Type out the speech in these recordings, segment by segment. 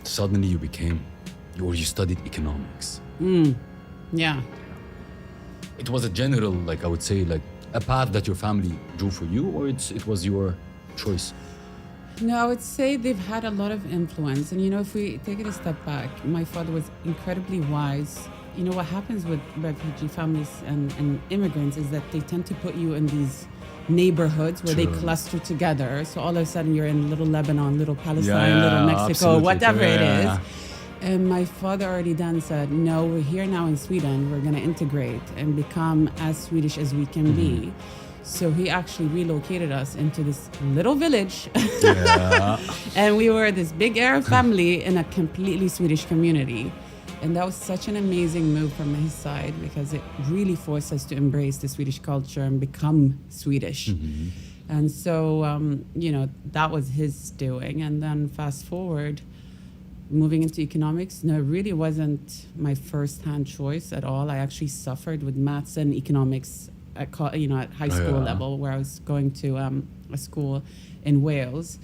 suddenly you studied economics. Yeah. It was a general, like I would say, like a path that your family drew for you, or it was your choice? No, I would say they've had a lot of influence. And, if we take it a step back, my father was incredibly wise. What happens with refugee families and immigrants is that they tend to put you in these neighborhoods where they cluster together. So all of a sudden you're in little Lebanon, little Palestine, little Mexico, absolutely. whatever it is. And my father already then said, no, we're here now in Sweden. We're going to integrate and become as Swedish as we can be. So he actually relocated us into this little village. And we were this big Arab family in a completely Swedish community. And that was such an amazing move from his side because it really forced us to embrace the Swedish culture and become Swedish. And so, that was his doing. And then fast forward, moving into economics, no, it really wasn't my first-hand choice at all. I actually suffered with maths and economics at high school level, where I was going to a school in Wales.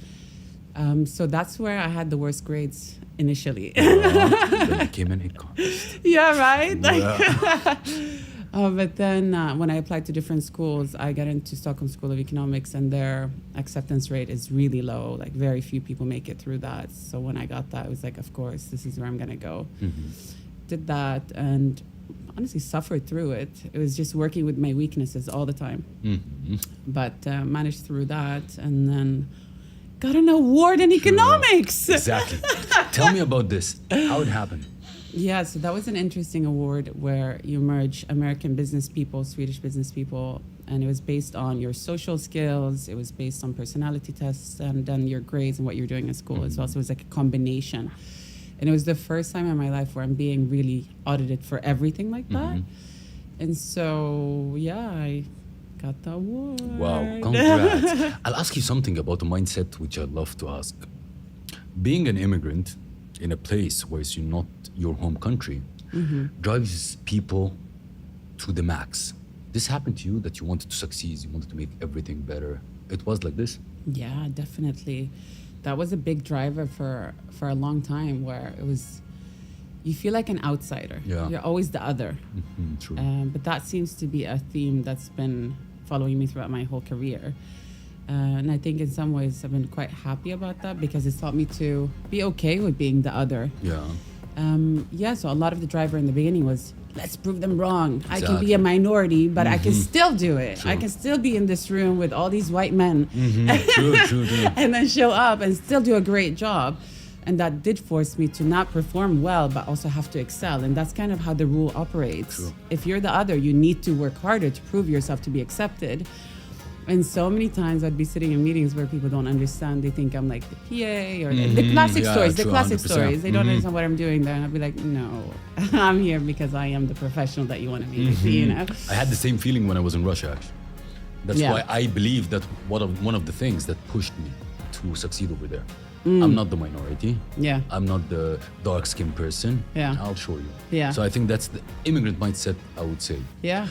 So that's where I had the worst grades initially. Then became an economist. Yeah, right? But then when I applied to different schools, I got into Stockholm School of Economics, and their acceptance rate is really low. Like, very few people make it through that. So when I got that, I was like, of course, this is where I'm going to go. Did that and honestly suffered through it. It was just working with my weaknesses all the time. But managed through that, and then got an award in economics. Exactly. Tell me about this. How it happened? Yeah, so that was an interesting award where you merge American business people, Swedish business people, and it was based on your social skills, it was based on personality tests, and then your grades and what you're doing at school as well. So it was like a combination. And it was the first time in my life where I'm being really audited for everything like that. And so, yeah, I got the award. Wow, congrats. I'll ask you something about the mindset, which I love to ask. Being an immigrant in a place where it's not your home country drives people to the max. This happened to you, that you wanted to succeed, you wanted to make everything better. It was like this? Yeah, definitely. That was a big driver for a long time, where it was, you feel like an outsider. Yeah. You're always the other. True. But that seems to be a theme that's been following me throughout my whole career. And I think in some ways I've been quite happy about that, because it's taught me to be okay with being the other. So a lot of the driver in the beginning was, let's prove them wrong. Exactly. I can be a minority, but I can still do it. True. I can still be in this room with all these white men. True. And then show up and still do a great job. And that did force me to not perform well, but also have to excel. And that's kind of how the rule operates. True. If you're the other, you need to work harder to prove yourself to be accepted. And so many times I'd be sitting in meetings where people don't understand. They think I'm like the PA or the classic stories, true, the classic 100%. stories. They don't understand what I'm doing there. And I'd be like, no, I'm here because I am the professional that you want to be, I had the same feeling when I was in Russia, actually. That's why I believe that one of the things that pushed me to succeed over there. I'm not the minority. Yeah. I'm not the dark-skinned person. Yeah. I'll show you. Yeah. So I think that's the immigrant mindset, I would say. Yeah.